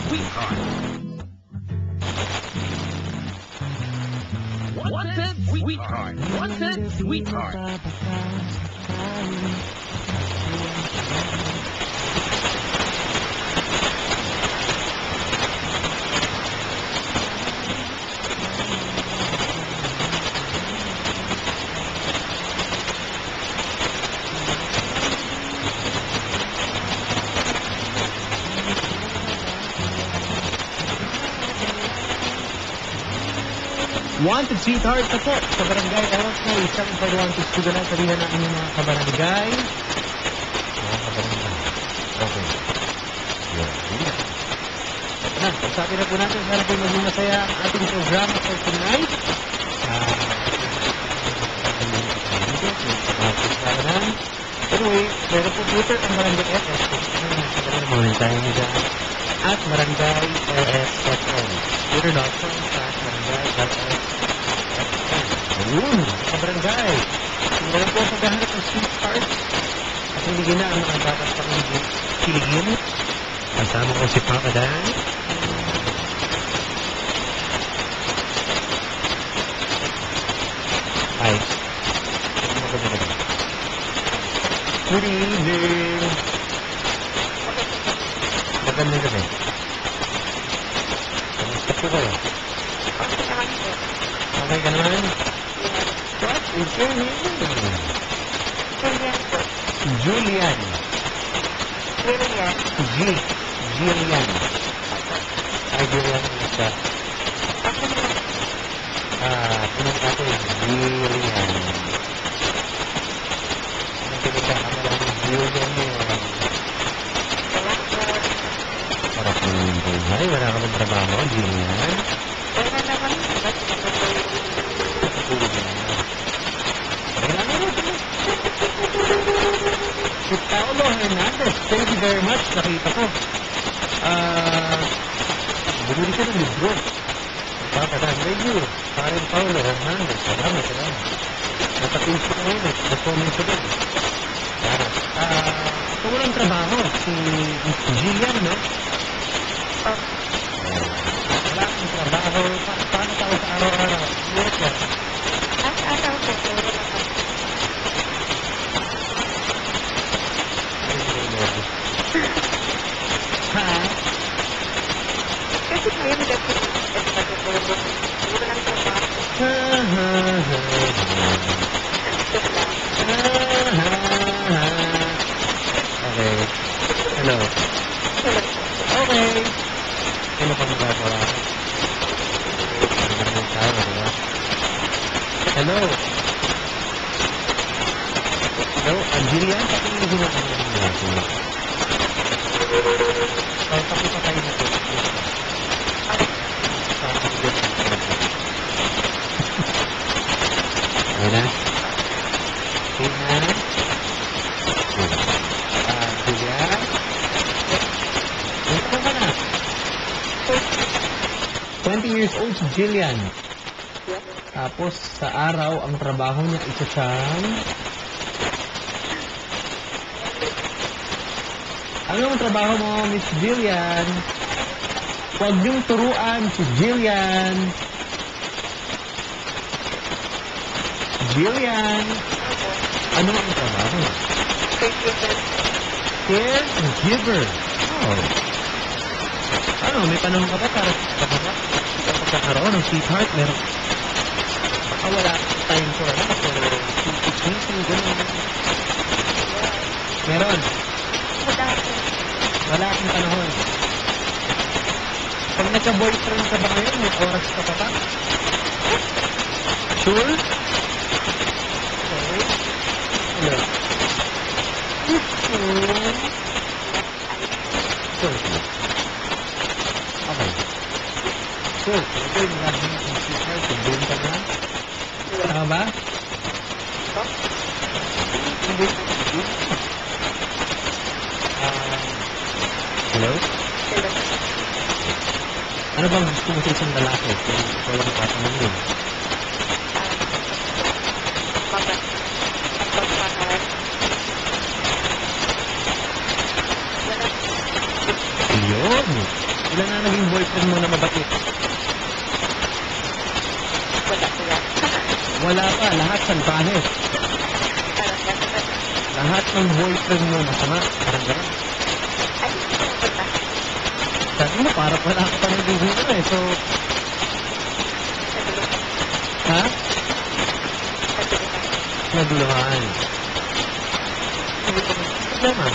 sweetheart. Wanted sweetheart. Wanted sweetheart. Wanted sweetheart na po sa barangay Eros na isang pag-wanted student na sabihan na inyong mga kabarangay. Mga kabarangay. Okay. Yeah. Na, pagsabi na po natin, sana po maging masaya ang ating programa for tonight. Anyway, meron po Twitter ang barangay Eros. Morning tayo nila. At barangay RS.com. Twitter.com/barangay.RS. Ayun, sa barangay. Meron po sa gahanap ng sweetheart. At hiligin na ang mga dapat pang hiligin. Kasama ko si Papa Dan. Hi. Good evening. Magandang gabi. Kamusta po kayo? Okay ka naman? What is your name? Julian po. Julian. Julian. Julian. Hi, Julian. Kamusta? Pinag natin. Julian. Ang pinagkakamalan ng Julian mo. Sarap mo yung buhay. Wala ka ng trabaho, Julian. Wala naman. Si Paolo Hernandez, thank you very much. Nakita ko. Bumili ka ng libro. Papadaan, review. Parin Paolo Hernandez. Salamat. Natatinsin ko ngayon. Nag-comment ko din. Ito walang trabaho. Si Gillian, no? Wala akong trabaho. Paano tao sa araw-araw? Work ka. Araw po. Ha? Kasi ngayon nagpapagod. Wala ng trabaho. Okay. Hello. Okay. Ano pa magagawa? Hello. Hello, Angelia? Patingin mo na kami ng mga. Pakita tayo na ito. Wala? Tina? Julia? Ito ka na? 20 years old si Jillian. Tapos sa araw, ang trabaho niya isa siyang... Ano ang trabaho mo, Miss Jillian? Huwag niyong turuan si Jillian. Jillian, ano ang trabaho? Caregiver. Oh. Ano, may panahon ka ba para pagkakaroon ng sweetheart? Meron. Baka wala time for ano, for meeting, gano'n. Meron. Wala akong panahon. Pag nagka-boyfriend ka ba ngayon, may oras ka pa ba? Sure? Okay. Hello. Sure. Okay. Sure. Okay, nagagawin ang sweetheart. Kung ka na. Tama ba? Hindi. Hello? Hello. Ano bang gusto mo sa isang lalaki? Kung ikaw lang tatanong yun. Yun. Ilan na naging boyfriend mo na mabait? Wala sila. Wala pa, lahat salbahe. Parang gano'n. Lahat ng boyfriend mo masama. Parang gano'n. Ay, hindi ko ba? Sabi mo, para wala ka pa nagiging eh. So, ha? Naguluhan. Hindi ko problema.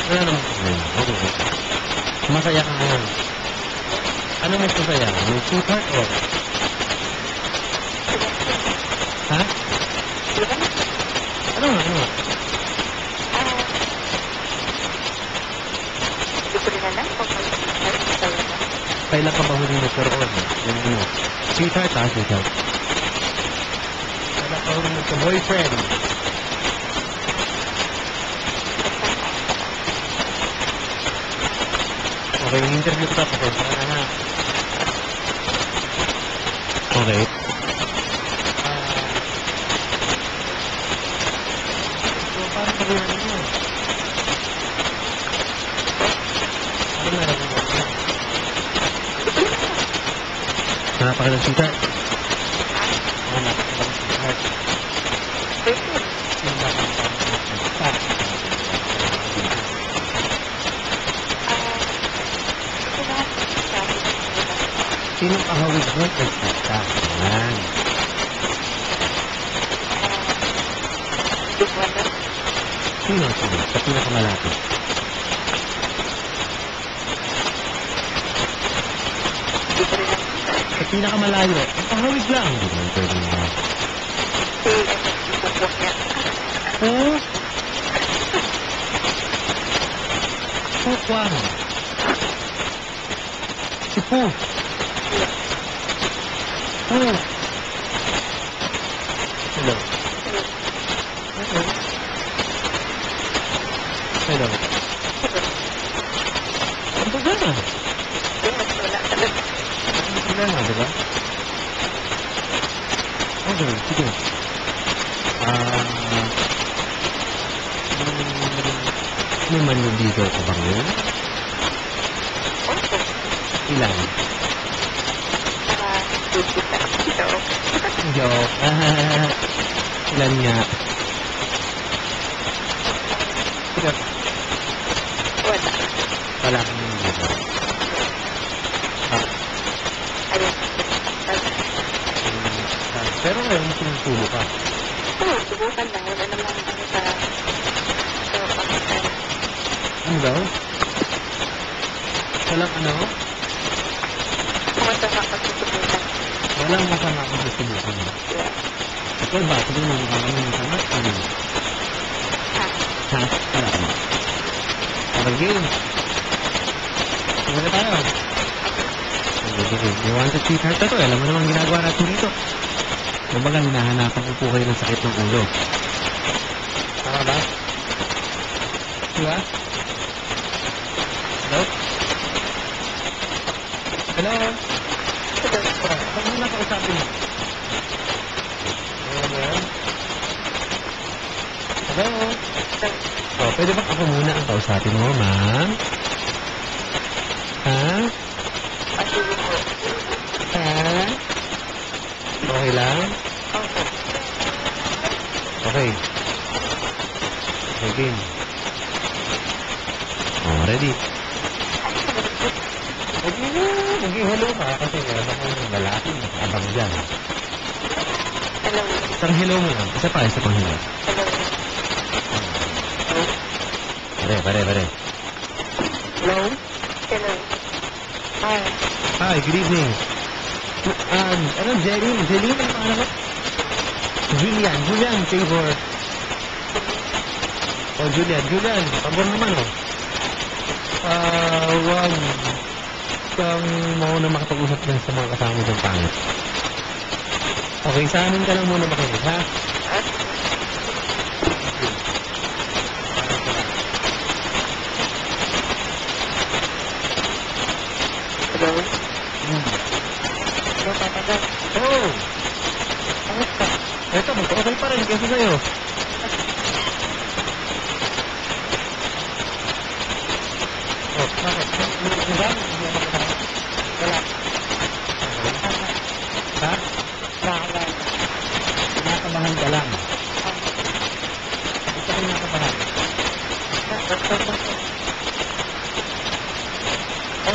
Wala namang problema. Okay. Masaya ka ngayon. Ano mas masaya? Yung sweetheart o? Ha? Ano nga? Ano nga? Hindi ko rin alam kung Kailan ka ba huling nagkaroon? Yung ano? Sweetheart ha? Sweetheart. Kailan ka huling nagka-boyfriend? Okay, yung interview ko tapos. Saka na. Okay. So, paano ka rin mo? Ano meron mo? Napakalang sweetheart. Napakalang sweetheart. Yung napakalang sweetheart. Sinong kahawig mo? Nagkita. Yan. Sino? Sa pinakamalapit. Sa pinakamalayo. Ang kahawig lang. Hindi naman pwede na. Oo? Pukwang. Si Pu. Oh. Hello. Hello. Hello. Ang problema? Ang problema, diba? Okay, sige. May manubigaw ka ba ngayon? Ilan? Joke. Ilan nga? Sige. Wala kang manubigaw. Pero ngayon, sinusulo ka. Oo, subukan lang. Wala naman ano sa pakitan. Ano daw? Walang ano? Masama ka susubukan. Walang masama kung susubukan mo. Ikaw ba? Sabi mo, mukha kami masama? Ano? Ha? Wala ka mo. Parang game. Sige na tayo. You want to sweetheart na to. Alam mo naman ginagawa natin dito. Kumbaga, hinahanapan ko po kayo ng sakit ng ulo. Tama ba? Diba? Hello? Hello? Pag mo nakausapin mo. Hello? So, pwede ba ako muna ang kausapin mo, ma'am? Ha? Ha? Okay lang? Okay. Okay, game. Oh, ready? Nag-ihalo ka kasi meron akong lalaki nakaabang dyan. Hello. Isang hello mo lang. Isa pang hello. Pare. Hello? Hello. Hi. Hi, good evening. Ano, Jelly? Jelly, ano pangalan ko? Julian, favor. Oh, Julian, pabor naman, oh. Wag kang mauna makapag-usap lang sa mga kasama mo dyan pangit. Okay, sa amin ka lang muna makinig, ha? Hello? Hello, Papa Jack. Oh! Kamusta? Eto, mag-okay pa rin kasi sa'yo. Oh, bakit?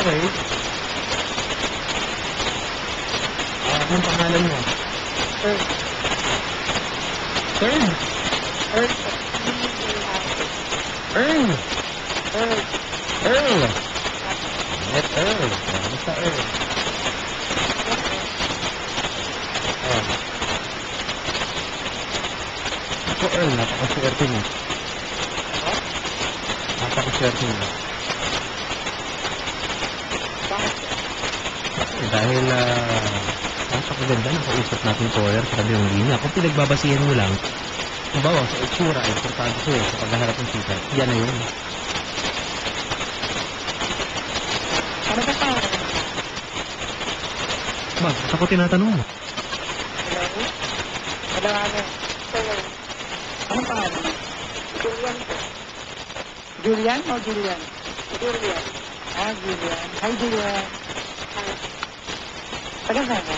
Okay. Anong pangalan mo? Earth. Third? Earth. Earl. Earth. Earl. Let Earl. Basta Earl. Oh. Ako Earl, napakaswerte mo. Napakaswerte mo. Dahil, napakaganda ng kausap natin caller sa kabilang linya. Kung pinagbabasihan mo lang, kumbawa sa itsura ay importante sa'yo sa paghaharap ng sikat, yan na yun. Ano ba tawag? Bakit ako tinatanong mo? Hello? Hello, ano? Hello. Anong pangalan mo? Julian po. Julian o Julian? Julian. Ah, Julian. Hi, Julian. Hi. Taga saan ka?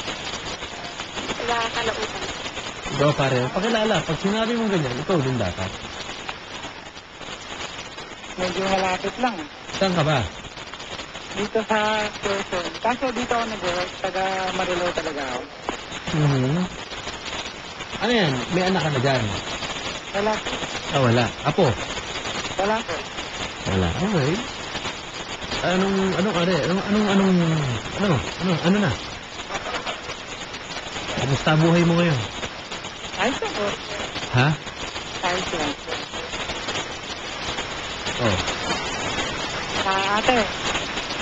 Taga Kalautan. Ikaw pare, pakilala. Pag sinabi mo ganyan, ikaw din dapat. Medyo malapit lang. Saan ka ba? Dito sa Quezon. Kaso dito ako nag-work. Taga Marilao talaga ako. Ano yan? May anak ka na dyan? Wala po. Ah, wala. Apo? Wala po. Wala. Okay. Ano na? Kamusta ang buhay mo ngayon? Ayos na po. Ha? Ayos lang. Oh. Ate.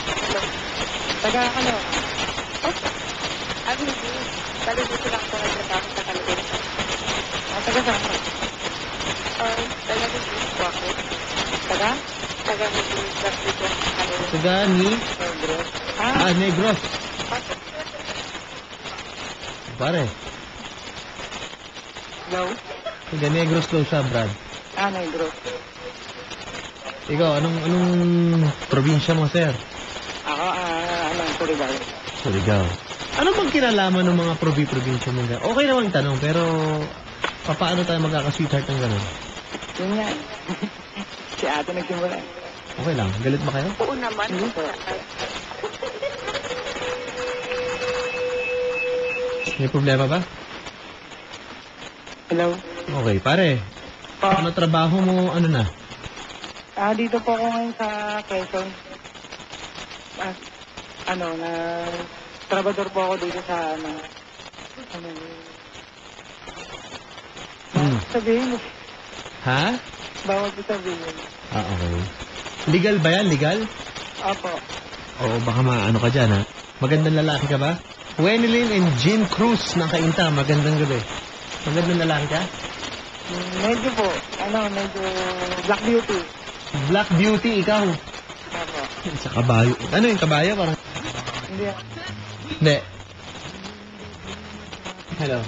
Hello. Taga ano? Ano hindi? Kalibot lang ako nagtrabaho sa kalibot. Taga saan ka? Taga Negros po ako. Taga? Taga Negros. Taga ni? Negros. Negros. Pare, Hello? taga Negros daw siya, Brad. Negros. Ikaw, anong probinsya mo, sir? Ako, Surigao. Surigao. Ano bang kinalaman ng mga probinsya mo dyan? Okay naman yung tanong, pero paano tayo magkaka-sweetheart ng gano'n? Yun nga. Si ate nagsimula. Okay lang. Galit ba kayo? Oo naman. Hindi po. May problema ba? Hello? Okay, pare. Ano trabaho mo, ano na? Dito po ako ngayon sa Quezon. Trabador po ako dito sa, sabihin mo. Ha? Bawal ko sabihin. Okay. Legal ba yan? Legal? Opo. Oo, baka maano ka dyan, ha? Magandang lalaki ka ba? Wenelin and Jean Cruz ng Kainta. Magandang gabi. Magandang lalaki ka? Medyo po. Medyo Black Beauty. Black Beauty, ikaw. Opo. Sa kabayo. Ano yung kabayo? Parang... Hindi. Hindi. Hello.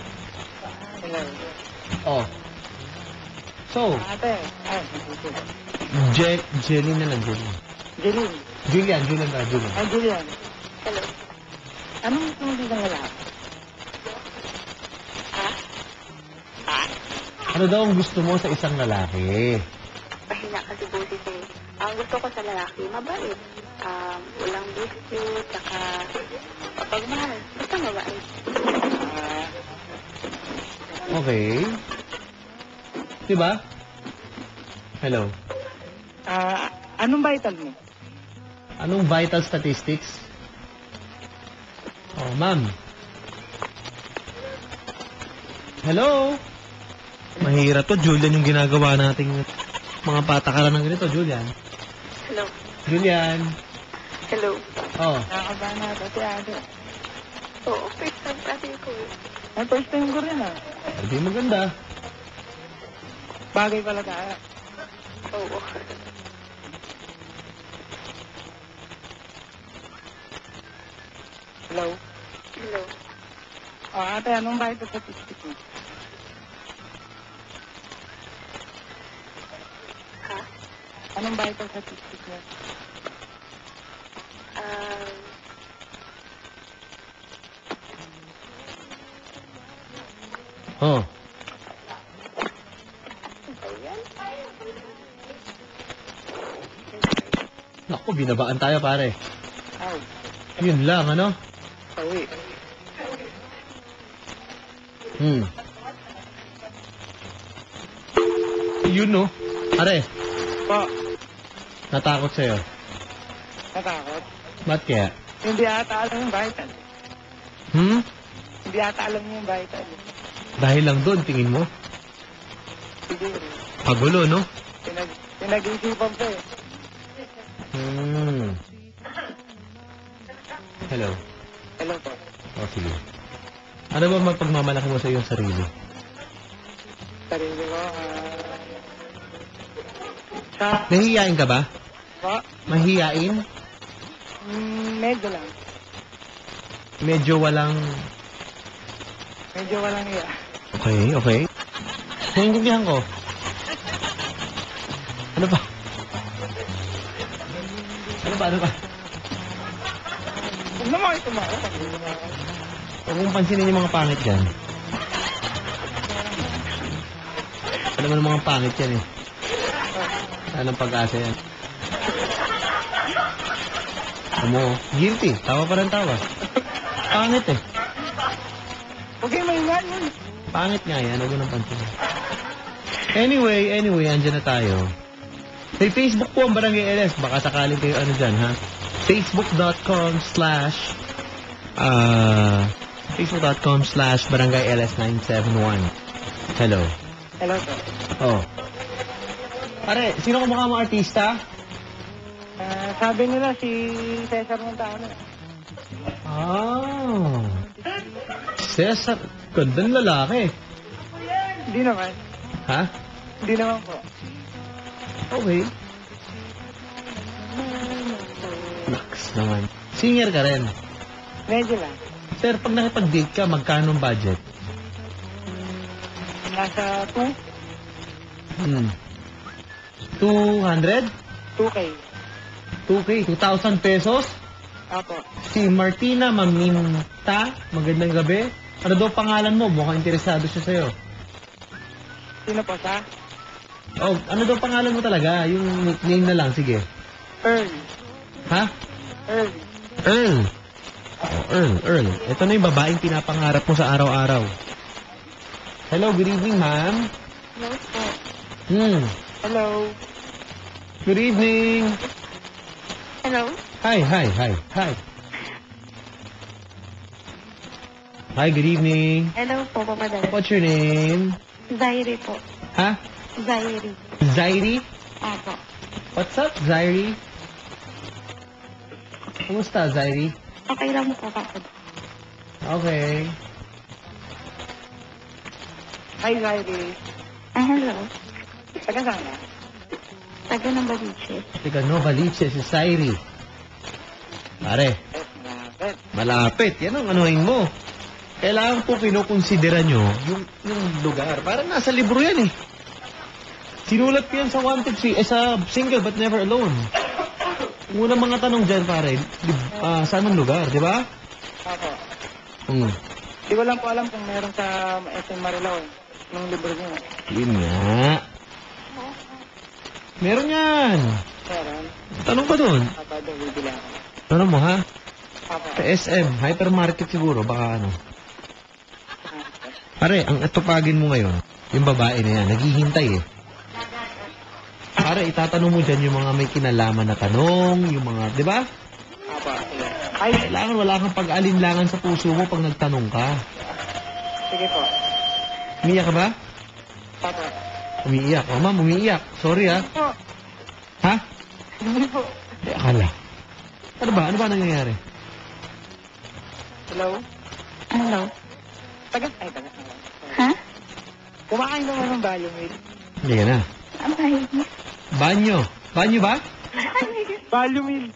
Hello. Oh. So, Ate. Jelly na lang, Jelly. Jeline. Julian ba? Julian. Julian. Hello. Anong gusto mo dito ng lalaki? Ano daw ang gusto mo sa isang lalaki? Pahina kasi busis eh. Ang gusto ko sa lalaki, mabait. Walang biscuit, saka pagmahal. Basta mabait. Okay. Diba? Hello. Anong vital mo? Anong vital statistics? Oh, ma'am. Hello? Mahirap to, Julian, yung ginagawa nating mga patakaran ng ganito, Julian. Hello. Julian. Hello. Oh. Nakakabahan na ito si ate. Oo, first time kasi ko eh. First time ko rin Hindi maganda. Bagay pala tayo. Oo. Hello? Hello. Ate, anong vital statistic mo? Ha? Anong vital statistic mo? Oh. Naku, binabaan tayo, pare. Aw, Yun lang, ano? sawi. Yun, no? Are, Po, natakot sa'yo. natakot. Ba't kaya? Hindi ata alam yung vital. Hindi ata alam yung vital. Dahil lang doon, tingin mo? Siguro. Pagulo, no? Pinag-iisipan ko eh. Hello. Hello po. Sige. Ano ba mapagmamalaki mo sa iyong sarili? Sarili ko, sa, Nahihiyain ka ba? po, Mahihiyain? medyo lang. Medyo walang... Medyo walang iya. Okay. Naintindihan ko. Ano ba? Ano ba? Huwag naman kayo tumakas. Huwag mong pansinin yung mga pangit dyan. Alam mo ng mga pangit yan eh. Anong pag-asa yan? Ano? Guilty. Tawa pa ng tawa. Pangit eh. Huwag kayo maingat yun. Pangit nga yan. Huwag mo nang pansinin. Anyway, andyan na tayo. May Facebook po ang Barangay LS. Baka sakaling kayo ano dyan, ha? Facebook.com/Barangay LS971. Hello. Hello po. Oh. Pare, sino kamukha mo artista? Sabi nila si Cesar Montano. Cesar. Gandang lalaki. Hindi naman. Ha? Hindi naman po. Okay. Naks naman. Singer ka rin. Medyo lang. Sir, pag nakipag-date ka, magkano ang budget? Nasa 2? 200? 2K. 2K? 2,000 pesos? Apo. Si Martina Maminta, magandang gabi. Ano daw pangalan mo? Mukhang interesado siya sa'yo. Sino po sa? Oh, ano daw pangalan mo talaga? Yung nickname na lang, sige. Earl. Ha? Earl. Earl. Oh, Earl. Ito na yung babaeng pinapangarap mo sa araw-araw. Hello, good evening, ma'am. Hello po. Hello. Good evening. Hello? Hi. Hi, good evening. Hello po, papadala. What's your name? Zairi po. Ha? Zairi. Zairi? Apo. What's up, Zairi? Kumusta, Zairi? Okay lang po, kapag. Okay. Hi, Zairi. Hello. Taga saan ka? Taga ng Baliches. Teka, Novaliches, si Zairi. Pare, malapit. Yan ang anuhin mo. Kailangan po kinukonsidera nyo yung lugar. Parang nasa libro yan eh. Sinulat ko yan sa wanted sa single but never alone. Unang mga tanong dyan, pare, saan ang lugar, di ba? Apo. Di ko lang po alam kung meron sa SM Marilao nung libro niyo. Yun nga. Meron yan. Meron. Tanong ka doon. Apo, doon bibili ako. Tanong mo, ha? Apo. Sa SM, hypermarket siguro, baka ano. Pare, ang atupagin mo ngayon, yung babae na yan, naghihintay eh. Pare, itatanong mo dyan yung mga may kinalaman na tanong, yung mga, di ba? Apo. Ay, Kailangan wala kang pag-alinlangan sa puso mo pag nagtanong ka. sige po. Umiiyak ka ba? Apo. Umiiyak. Oh, ma'am, umiiyak. Sorry, ha? Po. Ha? Hindi po. Akala. Ano ba? Ano ba nangyayari? Hello? Hello? Taga. Ha? Kumakain naman ng Value Meal. Hindi ka na. Ang bahay niya. Banyo. Banyo ba? Value Meal.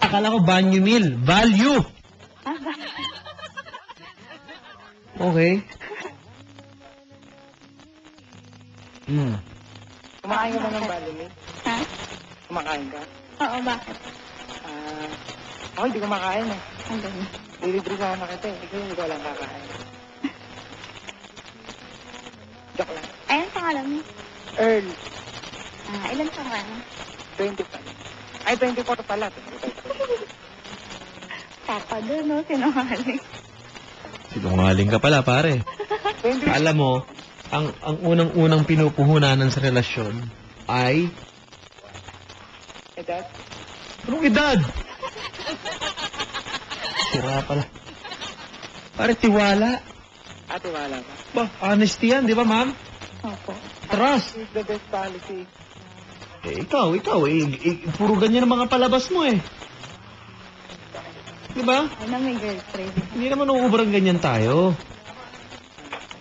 Akala ko banyo meal. Value. Okay. Kumakain ka ba ng Value Meal? Ha? Kumakain ka? Oo, bakit? Ako hindi kumakain eh. Ang ganun. Dilibre sa anak kita eh. Ikaw hindi ko lang kakain. Joke lang. Ayun pangalan mo. Earl. Ilan pa ka? 25. Ay, 24 pala. 25. Papa doon, no? Sinungaling. Sinungaling ka pala, pare. Alam mo, ang unang-unang pinupuhunanan sa relasyon ay... Edad? Anong edad? Sira pala. Pare, tiwala. Ate, wala ba? Ba, honesty yan, di ba, ma'am? Opo. Trust. Is the best policy. Ikaw, puro ganyan ang mga palabas mo eh. Di ba? Ay na may girlfriend. Hindi naman uubrang ganyan tayo.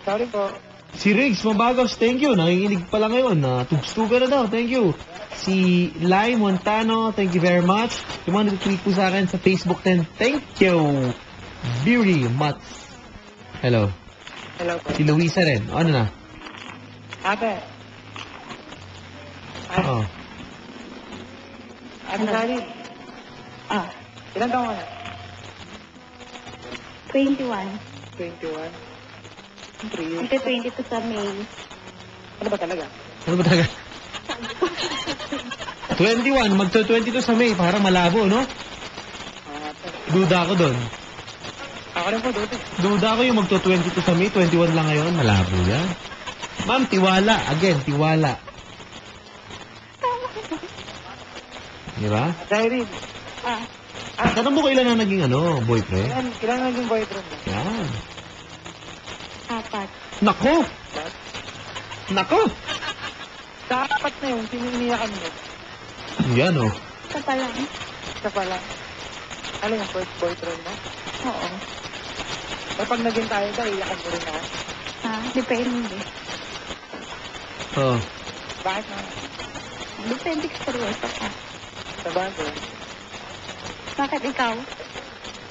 Sorry po. Si Riggs, mabagos, thank you. Nanginginig pala ngayon. Tugstugan na daw, thank you. Si Lai Montano, thank you very much. Yung mga nag-tweet po sa akin sa Facebook din, thank you. Beauty Mats. Hello. Hello po. Si Luisa rin. Ano na? Ate. Oo. Ate Sally, Ah, ilan taon ka na? 21. 21. 3 years. Kasi 22 sa May. Ano ba talaga? Ano ba talaga? 21, magto-22 sa May. Parang malabo, no? Ate. Duda ako doon. Ako rin po, Dote. Duda ako yung magto-22 sa May. 21 lang ngayon. Malabo yan. Ma'am, tiwala. Again, tiwala. Di ba? Ate Irene, Ah, Tanong mo kailan na naging boyfriend? ilan naging boyfriend mo? Yan. 4. Nako! Nako! Sa apat na yun, sino iniyakan mo? Yan, oh. Isa pa lang. Isa pa lang. Ano yung first boyfriend mo? Oo. Kapag naging tayo ba, iyakan mo rin ako? Ha? Depende. Oh. Bakit na? Depende ka seryoso ka. Sa bago. Bakit ikaw?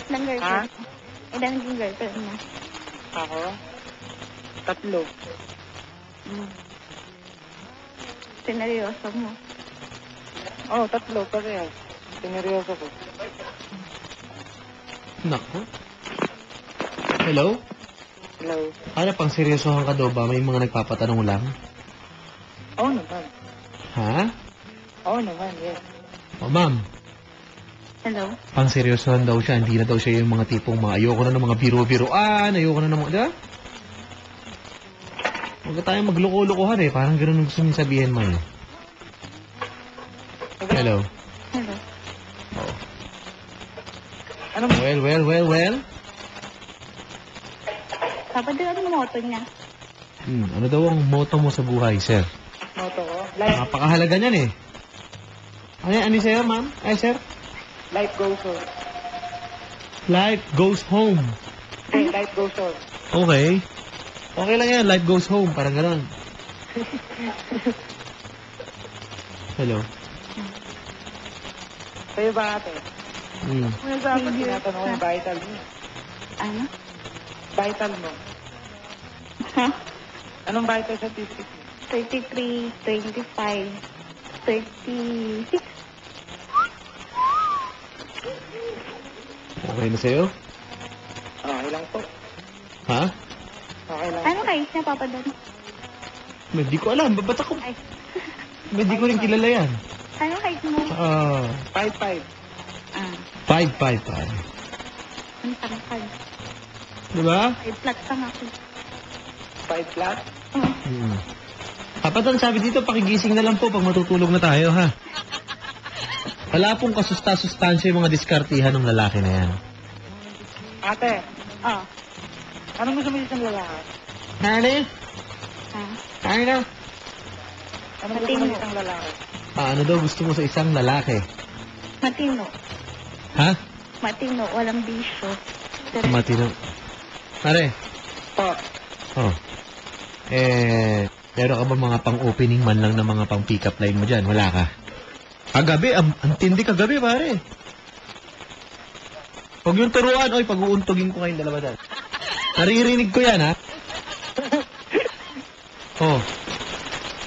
Ilang Ha? girlfriend? Ilan naging girlfriend mo? Ako? 3. Hmm. Sineryoso mo. Oo, 3 parehas. Sineryoso ko. Nako. Hello? Hello? Ano pang seryosohan ka daw ba? May mga nagpapatanong lang? Oo naman. Ha? Oo naman, yes. O, ma'am. Hello? Pang seryosohan daw siya. Hindi na daw siya yung mga tipong mga ayoko na ng mga biro-biroan. Ayoko na ng mga... Diba? Huwag na tayong magloko-lokohan eh. Parang ganun ang gusto mong sabihin man eh. Hello? Hello? Oo. Ano mo? Well. Papa, doon ano moto niya? Ano daw ang motto mo sa buhay, sir? Moto ko? Life, Napakahalaga niyan eh. Ano sa'yo, ma'am? Ay, sir? life goes on. Life goes home. Okay, life goes on. Okay. Okay lang yan. Life goes home. Parang gano'n. Hello? Sa'yo ba ate? Hmm. Ano sa akin, tinatanong ko yung vital mo. Ano? Vital mo. Ha? Anong vital statistics mo? 33, 25, 36. Okay na sa'yo? Okay lang po. Ha? Okay lang. Ano kayo niya, Papa, doon? Hindi ko alam. Ba't ako? Ay, Hindi ko rin kilala yan. ano kayo mo? 5'5". Ah, 5'5". ang tangkad. Diba? 5 flat lang ako. 5 flat. Oh, Hmm. Kapatan, sabi dito, pakigising na lang po pag matutulog na tayo, ha? Wala pong kasusta-sustansya yung mga diskartihan ng lalaki na yan. Ate, oh. anong gusto mo isang lalaki? Honey? Ha? Honey? Anong gusto mo Matino. isang lalaki? Ano daw gusto mo sa isang lalaki? Matino. Ha? Matino, walang bisyo. Pero, Matino. Pare, Po. oh. Meron ka ba mga pang-opening man lang na mga pang-pick-up line mo dyan? Wala ka? Kagabi, ang tindi kagabi, pare. Huwag yung turuan, oy, pag-uuntugin ko kayong dalawa dyan. Naririnig ko yan, ha? Oh,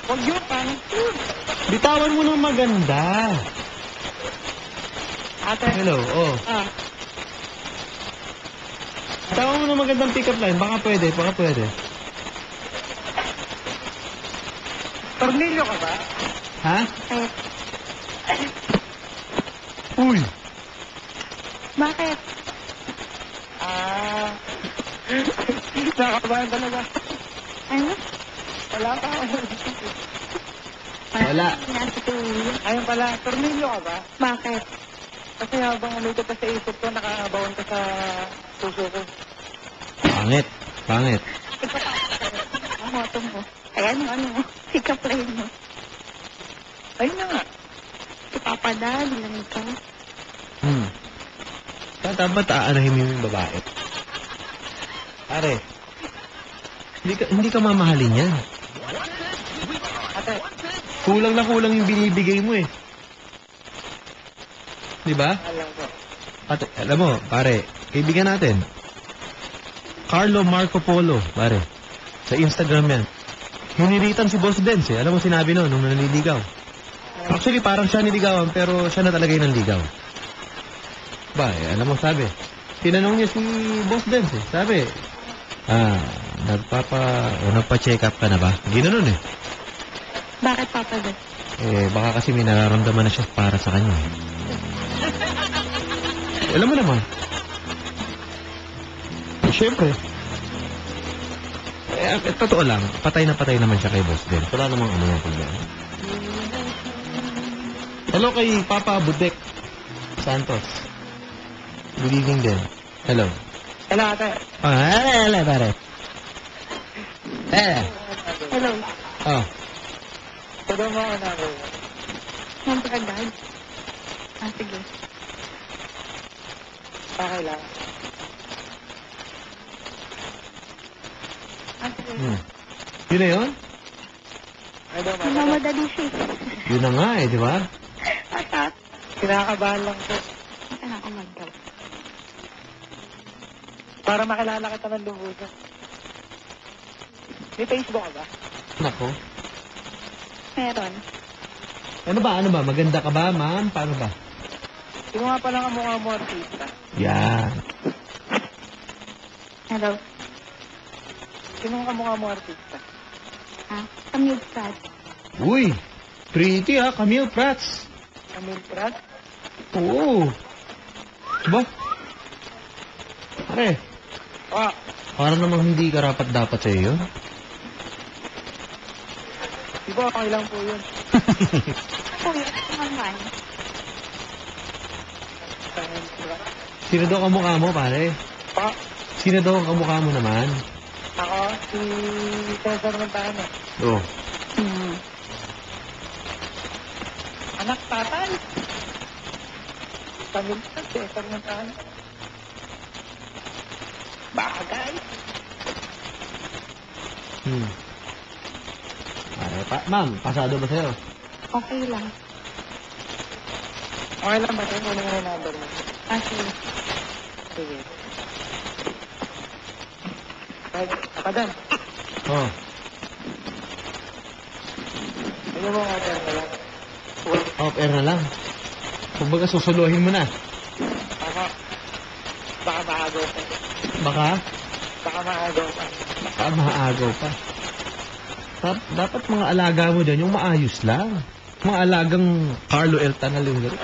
Huwag yun, pangit yun. bitawan mo ng maganda. Ate, Hello, oh. ah, Bitawan mo ng magandang pick-up line. Baka pwede. tornilyo ka ba? Ha? eh, Uy! bakit? Ah. Nakakabahan talaga. Ano? Wala pa. Wala. Nasa tuloy. Ayun pala, tornilyo ka ba? Bakit? Kasi habang umikot ka sa isip ko, nakakabawan ka sa puso ko. Pangit. Pangit. Ang moto mo. Ayan yung ano mo. Sikaplay mo. Ayun na nga. Si Papa Dad, lang ito. Dapat aanahin mo yung babae. Pare, hindi ka mamahalin yan. Ate, Kulang na kulang yung binibigay mo eh. Di ba? alam ko. At alam mo, pare, kaibigan natin. Carlo Marco Polo, pare. Sa Instagram yan. Hiniritan si Boss Dance eh. Alam mo sinabi no, nung nanliligaw. Actually, parang siya niligawan, pero siya na talaga yung nanligaw. Ba, alam mo, sabi. Tinanong niya si Boss Dance eh. Sabi, nagpa-check up ka na ba? Ginanon eh. Bakit Papa Dad? Baka kasi may nararamdaman na siya para sa kanya. Alam mo naman. Siyempre. Totoo lang, patay na patay naman siya kay Boss Den. Wala namang ano yung problema. Hello kay Papa Budek Santos. Good evening din. Hello. Hello, ate. Hello, pare. Hello. Oh. Todo mo ako na ako. Siyempre Dad. Sige. Okay lang. Sige. Yun na yun? Ay, daw, Mamadali siya. Yun na nga eh, di ba? Atat. Kinakabahan lang po. Ano ako magdal? Para makilala kita ng lubusan. May Facebook ka ba? Nako. Meron. Ano ba? Maganda ka ba, ma'am? Paano ba? Di mo nga palang ang mukha mo artista. Yan. Hello. Sino ang kamukha mo artista? Camille Pratt. Uy! Pretty ha, Camille Prats. Camille Pratt? Oo. Diba? Pare, Ah, parang namang hindi karapat dapat sa'yo yun. di ba okay lang po yun? Kuya, ito naman. Camille Pratt. Sino daw kamukha mo, pare? Pa, Sino daw ang kamukha mo naman? ako, si Cesar Montano. Oh. Anak tatay. Camille Pratt, Cesar Montano. Bagay. Pare, ma'am, pasado ba sa'yo? Okay lang. Okay lang ba sa'yo? Kunin mo na yung number mo. Sige. Sige. Right, kapadan. Oh. Ano mo nga dyan na lang? Off-air na lang. Kumbaga susuluhin mo na. Ako, baka maagaw pa. Baka maagaw pa. Dapat mga alaga mo dyan, yung maayos lang. Mga alagang Carlo El Tanal yung gano'n.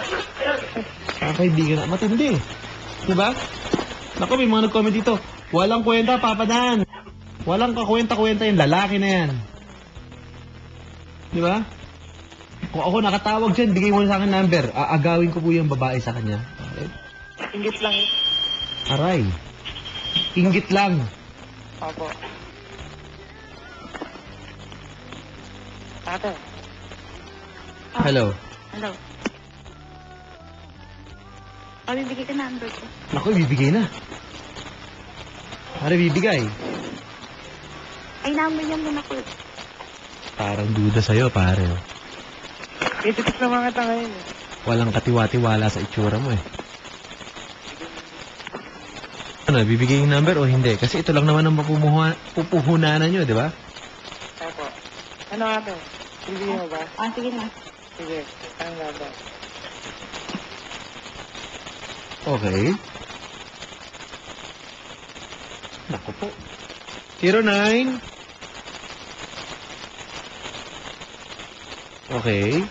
Kaibigan na, matindi. Diba? Naku, may mga nag-comment dito. Walang kwenta, Papa Dan. Walang kakwenta-kwenta yung lalaki na yan. Diba? Kung ako nakatawag dyan, bigay mo na sa akin number. Aagawin ko po yung babae sa kanya. Okay? Ingit lang eh. Aray. Inggit lang. Opo. Ate, Hello. Hello. Bibigay ka number ko. Naku, bibigay na. Pare, bibigay. Ay, number niya muna ko. Parang duda sa'yo, pare. itikis na mga tanga yun eh. Walang katiwa-tiwala sa itsura mo eh. Ano, bibigay yung number o hindi? Kasi ito lang naman ang pupuhunanan nyo, di ba? Opo. Ano ate? Bibigyan mo ba? Sige na. Sige. Ang number. Okay. Naku po. 09. Okay.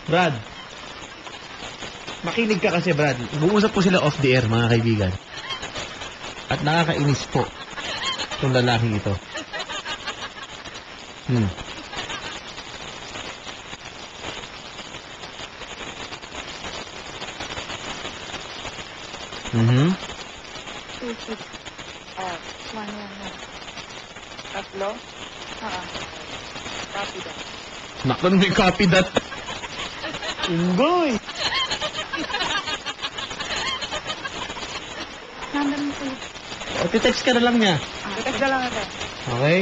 Brad. Makinig ka kasi, Brad. Nag-uusap po sila off the air, mga kaibigan. At nakakainis po itong lalaking ito. Isip. Ah, one. Tatlo? Copy that. Nakon, may copy that. Unggoy! Number mo sa'yo. O, text ka na lang niya. Text na lang ako. Okay?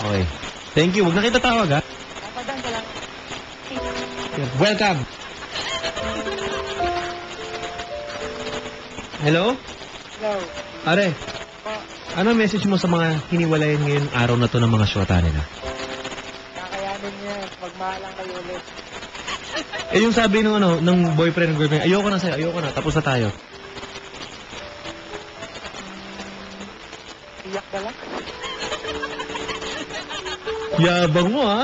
Okay. Thank you. Huwag na kita tawag, ha? Papadaan ka lang. Welcome. Hello? Hello. Are, ano message mo sa mga hiniwalayan ngayon araw na to ng mga syota nila? Kakayanin niya. Magmahalang kayo ulit. Eh, yung sabi ng boyfriend ng girlfriend, ayoko na sa'yo, ayoko na, tapos na tayo. Iyak ka lang. Yabang mo, ha?